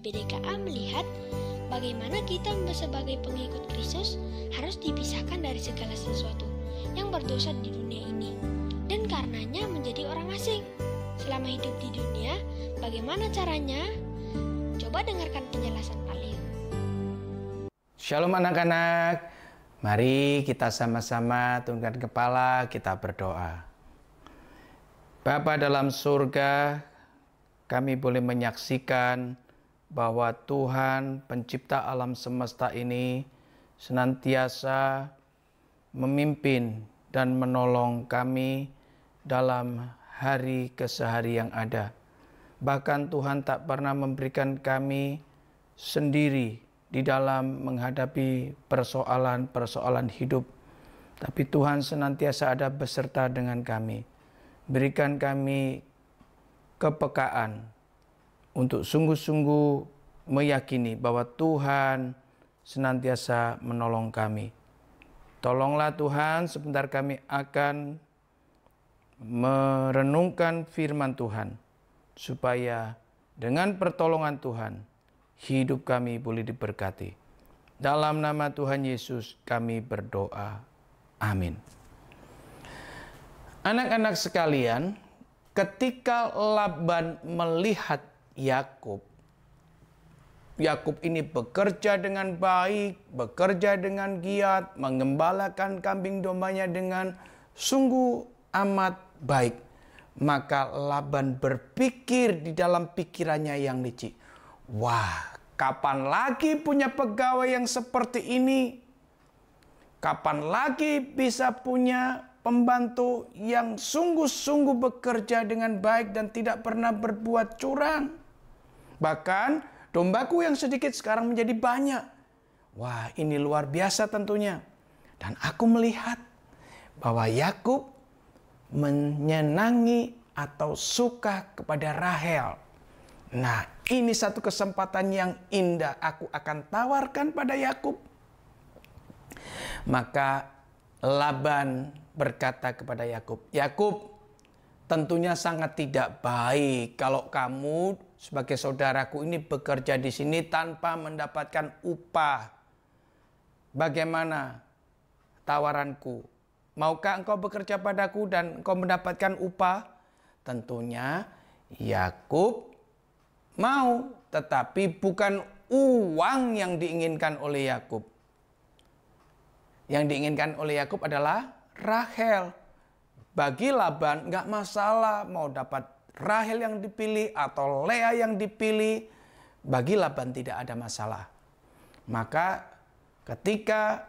PDKA melihat bagaimana kita sebagai pengikut Kristus harus dipisahkan dari segala sesuatu yang berdosa di dunia ini, dan karenanya menjadi orang asing. Selama hidup di dunia, bagaimana caranya? Coba dengarkan penjelasan Pak Leo. Shalom anak-anak, mari kita sama-sama tundukkan kepala, kita berdoa. Bapa dalam surga, kami boleh menyaksikan bahwa Tuhan pencipta alam semesta ini senantiasa memimpin dan menolong kami dalam hari kesehari yang ada. Bahkan Tuhan tak pernah memberikan kami sendiri di dalam menghadapi persoalan-persoalan hidup. Tapi Tuhan senantiasa ada beserta dengan kami. Berikan kami kepekaan untuk sungguh-sungguh meyakini bahwa Tuhan senantiasa menolong kami. Tolonglah Tuhan, sebentar kami akan merenungkan firman Tuhan, supaya dengan pertolongan Tuhan, hidup kami boleh diberkati. Dalam nama Tuhan Yesus kami berdoa. Amin. Anak-anak sekalian, ketika Laban melihat Yakub ini bekerja dengan baik, bekerja dengan giat, mengembalakan kambing dombanya dengan sungguh amat baik, maka Laban berpikir di dalam pikirannya yang licik, wah, kapan lagi punya pegawai yang seperti ini? Kapan lagi bisa punya pembantu yang sungguh-sungguh bekerja dengan baik dan tidak pernah berbuat curang? Bahkan dombaku yang sedikit sekarang menjadi banyak. Wah, ini luar biasa tentunya. Dan aku melihat bahwa Yakub menyenangi atau suka kepada Rahel. Nah, ini satu kesempatan yang indah aku akan tawarkan pada Yakub. Maka Laban berkata kepada Yakub, Yakub, tentunya sangat tidak baik kalau kamu sebagai saudaraku ini bekerja di sini tanpa mendapatkan upah. Bagaimana tawaranku? Maukah engkau bekerja padaku dan engkau mendapatkan upah? Tentunya Yakub mau, tetapi bukan uang yang diinginkan oleh Yakub. Yang diinginkan oleh Yakub adalah Rahel. Bagi Laban nggak masalah mau dapat Rahel yang dipilih atau Lea yang dipilih. Bagi Laban tidak ada masalah. Maka ketika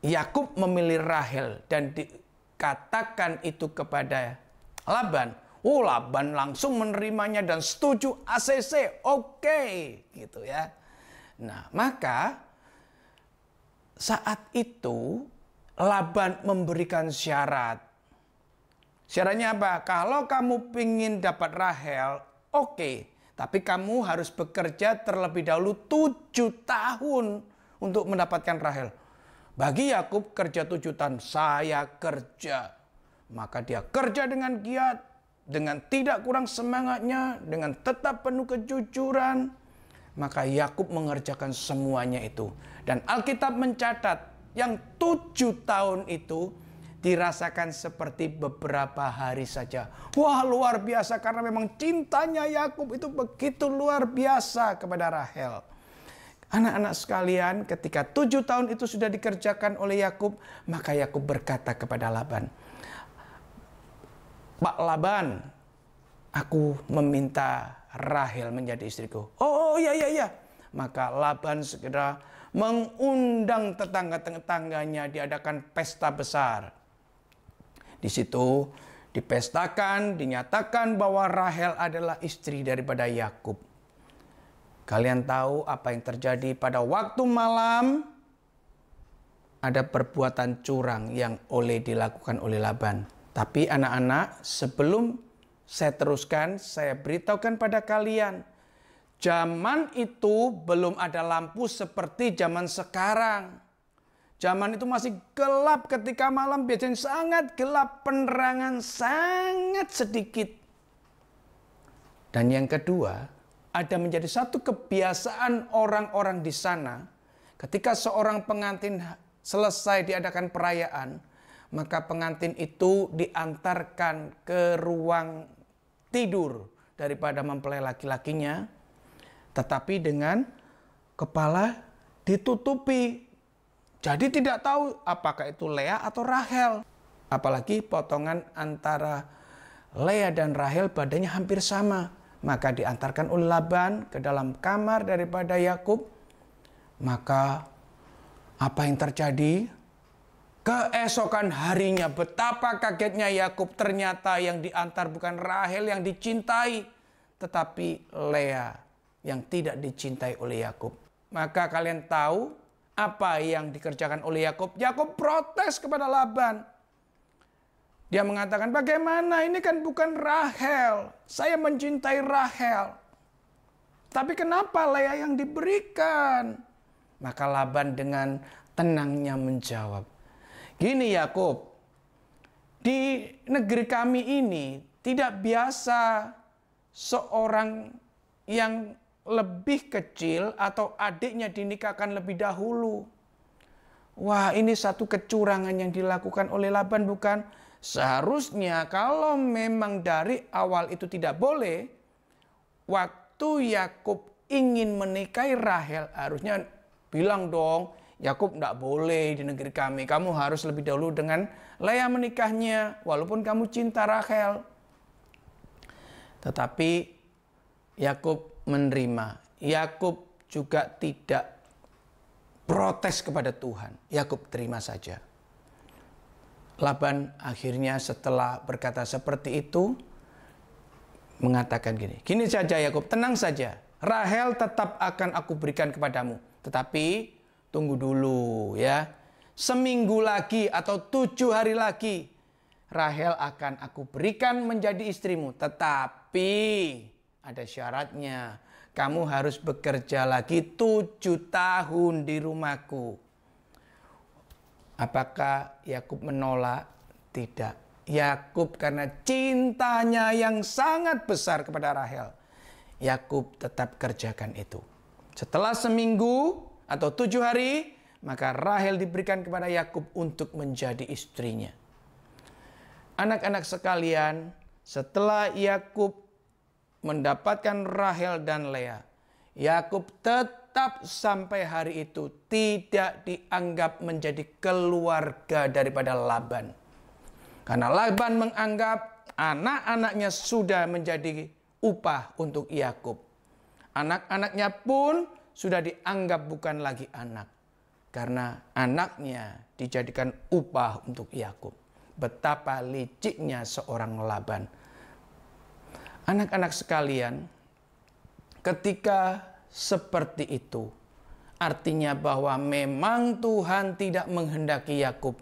Yakub memilih Rahel dan dikatakan itu kepada Laban, Laban langsung menerimanya dan setuju ACC, oke, gitu ya. Nah, maka saat itu Laban memberikan syarat. Syaratnya apa? Kalau kamu ingin dapat Rahel, oke, tapi kamu harus bekerja terlebih dahulu 7 tahun untuk mendapatkan Rahel. Bagi Yakub kerja 7 tahun, saya kerja. Maka dia kerja dengan giat, dengan tidak kurang semangatnya, dengan tetap penuh kejujuran. Maka Yakub mengerjakan semuanya itu. Dan Alkitab mencatat yang 7 tahun itu dirasakan seperti beberapa hari saja. Wah, luar biasa, karena memang cintanya Yakub itu begitu luar biasa kepada Rahel. Anak-anak sekalian, ketika 7 tahun itu sudah dikerjakan oleh Yakub, maka Yakub berkata kepada Laban, Pak Laban, aku meminta Rahel menjadi istriku. Oh iya. Maka Laban segera mengundang tetangga-tetangganya, diadakan pesta besar. Di situ dipestakan, dinyatakan bahwa Rahel adalah istri daripada Yakub. Kalian tahu apa yang terjadi pada waktu malam? Ada perbuatan curang yang dilakukan oleh Laban. Tapi anak-anak, sebelum saya teruskan, saya beritahukan pada kalian, zaman itu belum ada lampu seperti zaman sekarang. Zaman itu masih gelap ketika malam, biasanya sangat gelap, penerangan sangat sedikit. Dan yang kedua, ada menjadi satu kebiasaan orang-orang di sana. Ketika seorang pengantin selesai diadakan perayaan, maka pengantin itu diantarkan ke ruang tidur daripada mempelai laki-lakinya, tetapi dengan kepala ditutupi. Jadi tidak tahu apakah itu Lea atau Rahel. Apalagi potongan antara Lea dan Rahel badannya hampir sama. Maka diantarkan oleh Laban ke dalam kamar daripada Yakub. Maka apa yang terjadi? Keesokan harinya betapa kagetnya Yakub, ternyata yang diantar bukan Rahel yang dicintai, tetapi Lea yang tidak dicintai oleh Yakub. Maka kalian tahu apa yang dikerjakan oleh Yakub? Yakub protes kepada Laban. Dia mengatakan, bagaimana ini kan bukan Rahel. Saya mencintai Rahel. Tapi kenapa Lea yang diberikan? Maka Laban dengan tenangnya menjawab, gini Yakub, di negeri kami ini tidak biasa seorang yang lebih kecil atau adiknya dinikahkan lebih dahulu. Wah, ini satu kecurangan yang dilakukan oleh Laban, bukan? Seharusnya kalau memang dari awal itu tidak boleh, waktu Yakub ingin menikahi Rahel, harusnya bilang dong, Yakub tidak boleh di negeri kami. Kamu harus lebih dahulu dengan Lea menikahnya, walaupun kamu cinta Rahel. Tetapi Yakub menerima. Yakub juga tidak protes kepada Tuhan. Yakub terima saja. Laban akhirnya setelah berkata seperti itu, mengatakan gini. Gini saja Yakub, tenang saja. Rahel tetap akan aku berikan kepadamu. Tetapi tunggu dulu ya. Seminggu lagi atau 7 hari lagi, Rahel akan aku berikan menjadi istrimu. Tetapi ada syaratnya. Kamu harus bekerja lagi 7 tahun di rumahku. Apakah Yakub menolak? Tidak. Yakub karena cintanya yang sangat besar kepada Rahel, Yakub tetap kerjakan itu. Setelah seminggu atau 7 hari, maka Rahel diberikan kepada Yakub untuk menjadi istrinya. Anak-anak sekalian, setelah Yakub mendapatkan Rahel dan Lea, Yakub tetap sampai hari itu tidak dianggap menjadi keluarga daripada Laban. Karena Laban menganggap anak-anaknya sudah menjadi upah untuk Yakub. Anak-anaknya pun sudah dianggap bukan lagi anak. Karena anaknya dijadikan upah untuk Yakub. Betapa liciknya seorang Laban. Anak-anak sekalian, ketika seperti itu, artinya bahwa memang Tuhan tidak menghendaki Yakub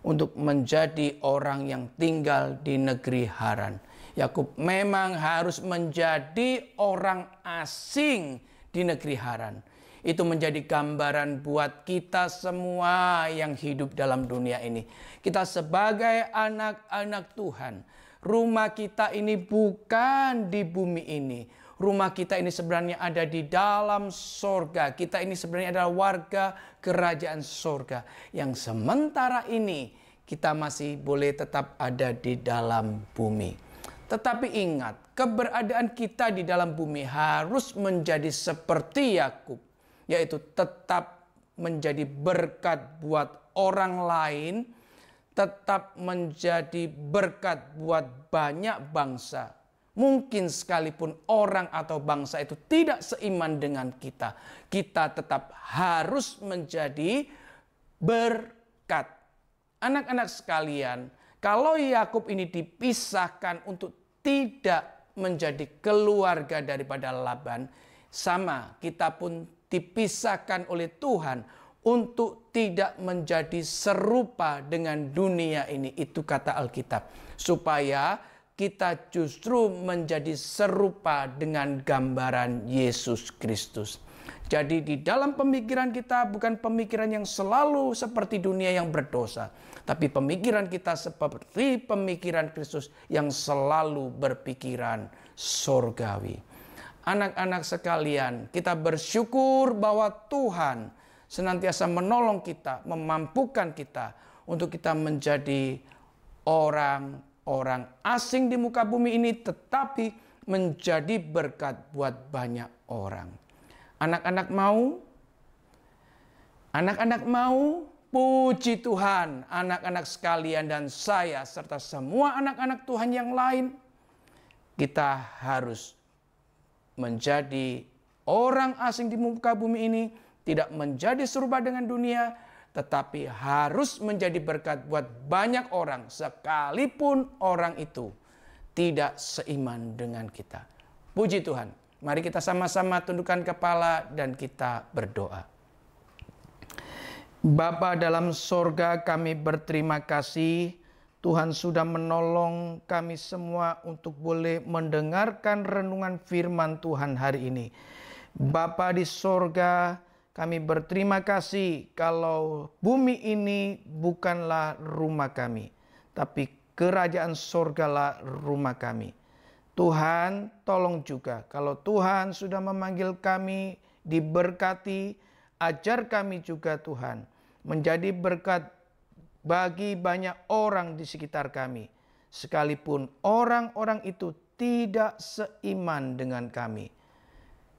untuk menjadi orang yang tinggal di negeri Haran. Yakub memang harus menjadi orang asing di negeri Haran. Itu menjadi gambaran buat kita semua yang hidup dalam dunia ini. Kita sebagai anak-anak Tuhan, rumah kita ini bukan di bumi ini. Rumah kita ini sebenarnya ada di dalam sorga. Kita ini sebenarnya adalah warga kerajaan sorga. Yang sementara ini kita masih boleh tetap ada di dalam bumi. Tetapi ingat, keberadaan kita di dalam bumi harus menjadi seperti Yakub. Yaitu tetap menjadi berkat buat orang lain. Tetap menjadi berkat buat banyak bangsa. Mungkin sekalipun orang atau bangsa itu tidak seiman dengan kita, kita tetap harus menjadi berkat. Anak-anak sekalian, kalau Yakub ini dipisahkan untuk tidak menjadi keluarga daripada Laban, sama kita pun dipisahkan oleh Tuhan untuk tidak menjadi serupa dengan dunia ini. Itu kata Alkitab. Supaya kita justru menjadi serupa dengan gambaran Yesus Kristus. Jadi di dalam pemikiran kita bukan pemikiran yang selalu seperti dunia yang berdosa. Tapi pemikiran kita seperti pemikiran Kristus yang selalu berpikiran sorgawi. anak-anak sekalian, kita bersyukur bahwa Tuhan senantiasa menolong kita, memampukan kita untuk kita menjadi orang-orang asing di muka bumi ini, tetapi menjadi berkat buat banyak orang. Anak-anak mau, puji Tuhan, anak-anak sekalian dan saya serta semua anak-anak Tuhan yang lain, kita harus menjadi orang asing di muka bumi ini, tidak menjadi serupa dengan dunia, tetapi harus menjadi berkat buat banyak orang, sekalipun orang itu tidak seiman dengan kita. Puji Tuhan. Mari kita sama-sama tundukkan kepala dan kita berdoa. Bapa dalam sorga, kami berterima kasih Tuhan sudah menolong kami semua untuk boleh mendengarkan renungan firman Tuhan hari ini. Bapa di sorga, kami berterima kasih kalau bumi ini bukanlah rumah kami, tapi kerajaan sorgalah rumah kami. Tuhan, tolong juga kalau Tuhan sudah memanggil kami diberkati, ajar kami juga Tuhan menjadi berkat bagi banyak orang di sekitar kami, sekalipun orang-orang itu tidak seiman dengan kami.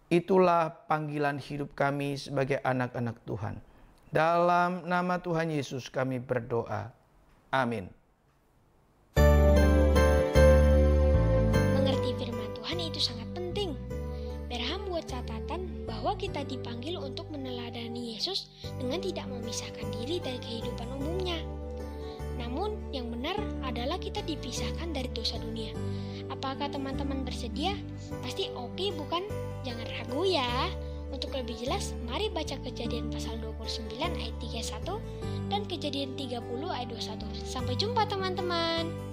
Itulah panggilan hidup kami sebagai anak-anak Tuhan. Dalam nama Tuhan Yesus kami berdoa. Amin. Mengerti firman Tuhan itu sangat penting. Berham buat catatan bahwa kita dipanggil untuk meneladani Yesus dengan tidak memisahkan diri dari kehidupan umumnya. Namun yang benar adalah kita dipisahkan dari dosa dunia. Apakah teman-teman bersedia? Pasti oke bukan? Jangan ragu ya. Untuk lebih jelas, mari baca Kejadian pasal 29 ayat 31 dan Kejadian 30 ayat 21. Sampai jumpa teman-teman.